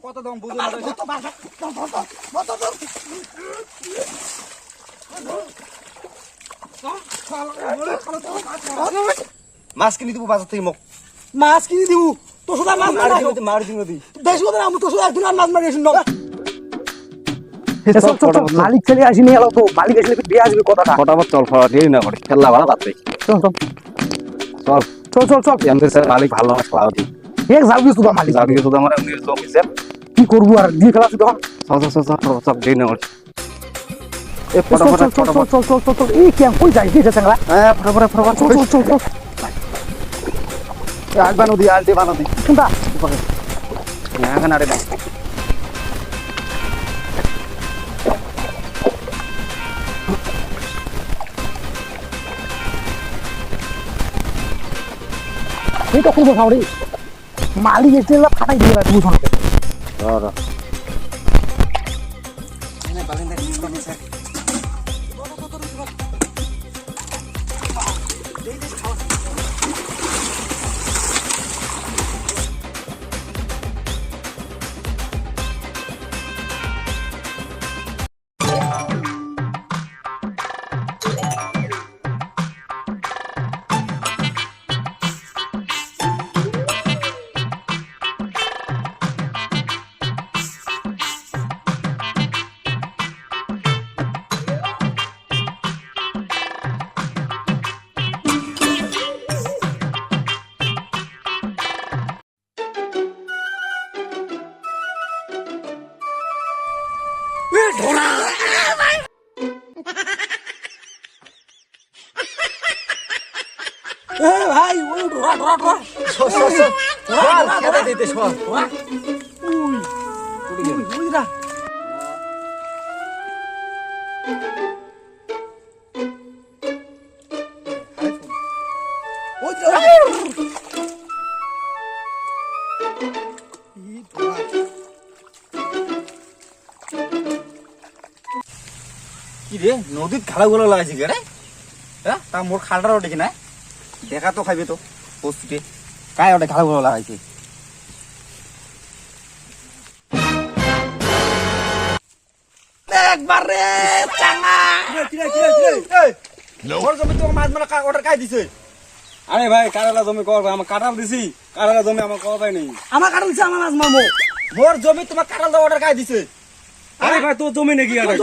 কত দাম বুঝো না মাছ কিনে দিব বাজার থেকে মোক মাছ কিনে দিব তোর সাথে মাছ মার দিন নদী দেশ কথা আমি তোর সাথে একদিন আর মাছ মারিয়েছি না মালিক চলে আসিনি এলো তো মালিক আসলে বিয়ে আসবে কথাটা ফটাফট চল দেরি না করে খেলা ভালো পাচ্ছে চল চল চল চল চল চল আমাদের স্যার মালিক ভালো মাছ খাওয়া দিই এক যাবি তো মালিক যাবি তো আমার এমনি জমি স্যার কি করবো আর দিয়ে ফেলা তখন চল দেরি না করে এ চল চল চল চল চল চল চল এই কেন কই যাই দিয়েছে চাংলা হ্যাঁ ফটাফট চল চল চল চল আগবা নদী আলতে বানাতে কোনটা এখন আরে না এই তো করবো খাওয়ারি মালিক এসে ফাটাই দিয়ে রাখবো বুঝো না ভাই ওই ঢোড়া ঢোড়া ঢোড়া খেতে দিতে সব বুঝরা কি রে নদীত খালাগুলো লাগাইছে কে রে হ্যাঁ তা মোর খালটারও দেখি না দেখা তো খাইবে তো বস্তুতে কায় ওটা খালাগুলো লাগাইছে একবার রে চাঙা ওর জমি তো মাছ মানে অর্ডার কাই দিছে আরে ভাই কারালা জমি কর আমার কাটাল দিছি কারালা জমি আমার কর পাই নাই আমার কারণ হচ্ছে আমার মাছ মারবো মোর জমি তোমার কাটাল দাও অর্ডার কাই দিছে আরে ভাই তোর জমি নাকি এটা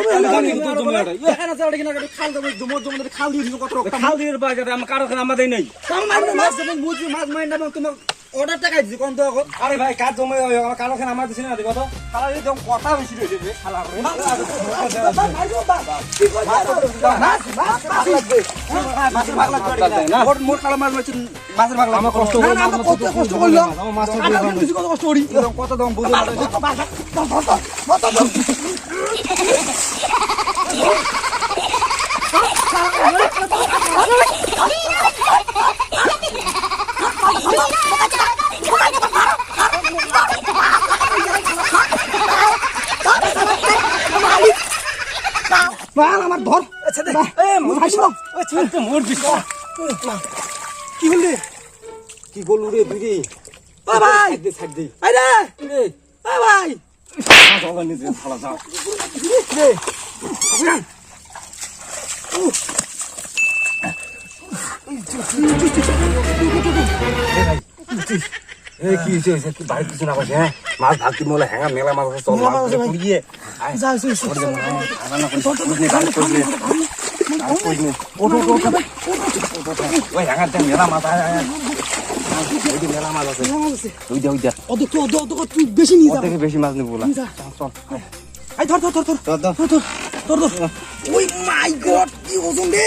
এখানে আছে ওটা কিনা খাল দেবো মোর জমি খাল দিয়ে দিছো কত রকম খাল দিয়ে বাজারে আমার কারখানা আমাদের নেই মাছ যখন বুঝি মাছ মাইন না তোমার অর্ডার টাকা দিছি কোন তো আরে ভাই কার জমি আমার কারখানা আমার দিছি না কত খালা একদম কথা বেশি রয়েছে রে খালা রে মোর খালা মাছ মাছ মাছের ভাগ আমার কষ্ট কষ্ট করলাম আমার মাছ কষ্ট করি কত দাম বুঝো আমার ধর কি হলে কি বলু রে দিদি ভাই ছাড় দে ভাই নিজে ভালো যাও কি হয়েছে কি বাড়ি কিছু না পাচ্ছে হ্যাঁ মাছ ভাগতি মোলা হ্যাঁ মেলা মাছ আছে চল মাছ পুড়িয়ে ওই হ্যাঁ মেলা মাছ মেলা মাছ আছে ওই দে তুই বেশি নিয়ে যা থেকে বেশি মাছ নেবো বলা চল ধর ধর ধর ধর ধর ওই মাই গড কি ওজন রে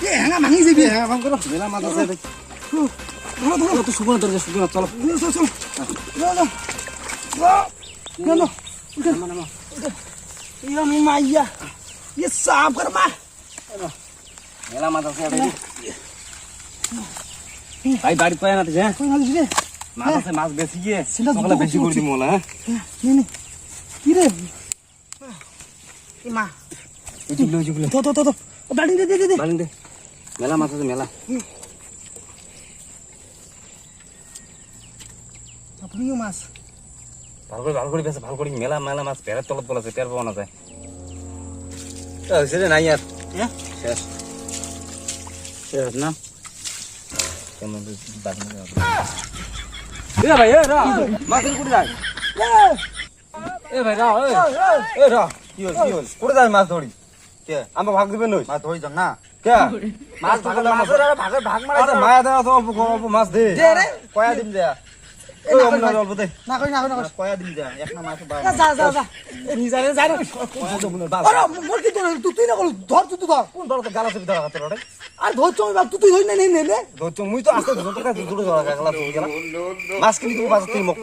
এ হ্যাঁ ভাঙি যাবি হ্যাঁ ভাঙ করো মেলা মাছ আছে ধরো ধরো তো শুকনো দরজা শুকনো চলো চল চল না মাইয়া ये साफ कर मा মেলা মাছ আছে ভাই বাড়ি পায় না হ্যাঁ কই মাছ রে মাছ আছে মাছ বেশি গিয়ে সেটা সকালে বেশি করে দিমু না নে কি রে মা ওইগুলো তো বাড়ি দে বালিন দে মেলা মাছ আছে মেলা আপনিও মাছ ভালো করে বেশ ভালো করে মেলা মেলা মাছ পেয়ারের তলত বলেছে পেয়ার পাওয়া না যায় সেটা নাই আর হ্যাঁ শেষ শেষ না কেমন বাকি এ ভাই এ রা মাছের কুড়ি যায় এ ভাই রা এ রা কি হল কুড়ি যায় মাছ ধরি কে আমরা ভাগ দিবেন নই মাছ ধরি যাম না কে মাছ ধরলে মাছের আর ভাগ মারা আরে মায়া দেওয়া তো অল্প মাছ দে দে রে কয়া দিন যা ওই আমরা অল্প দে না করি না কয়া দিন যা এক না মাছ বাই যা এ নিজা রে যাই না আরে মোর কি তুই না করু ধর তুই ধর কোন দলকে গালা চেপে ধরা হাতে রে আর ধর চমি বাপ তুই ধর না নেই নে তো মুই তো আস্তে ধরে তোকে জুড়ে ধরা গালা তো গেলা মাছ কিনি তুমি বাজার তুই মুখ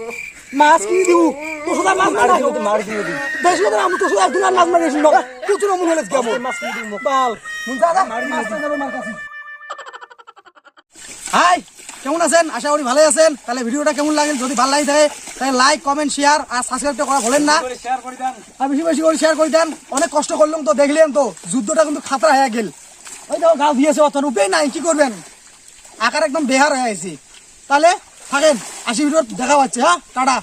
মাছ কি দিউ তো সদা মাছ আর মারা কিনি তো মার কিনি দিই দেশ কথা আমি তো সদা দুলা মাছ মারি শুনো প্রচুর মন হলে যাবো মাছ কিনি দিই মুখ বাল মুন যা মাছ না যাবো মার কাছে হাই কেমন আছেন আশা করি ভালোই আছেন তাহলে ভিডিওটা কেমন লাগেল যদি ভালো লাগে থাকে তাহলে লাইক কমেন্ট শেয়ার আর সাবস্ক্রাইবটা করা ভুলেন না শেয়ার করে দেন আর বেশি বেশি করে শেয়ার করে দেন অনেক কষ্ট করলাম তো দেখলেন তো যুদ্ধটা কিন্তু খাতরা হয়ে গেল ওই দেখো গাছ দিয়েছে অত উপায় নাই কি করবেন আকার একদম বেহার হয়ে গেছি তাহলে থাকেন আসি ভিডিও দেখা পাচ্ছে হ্যাঁ টাটা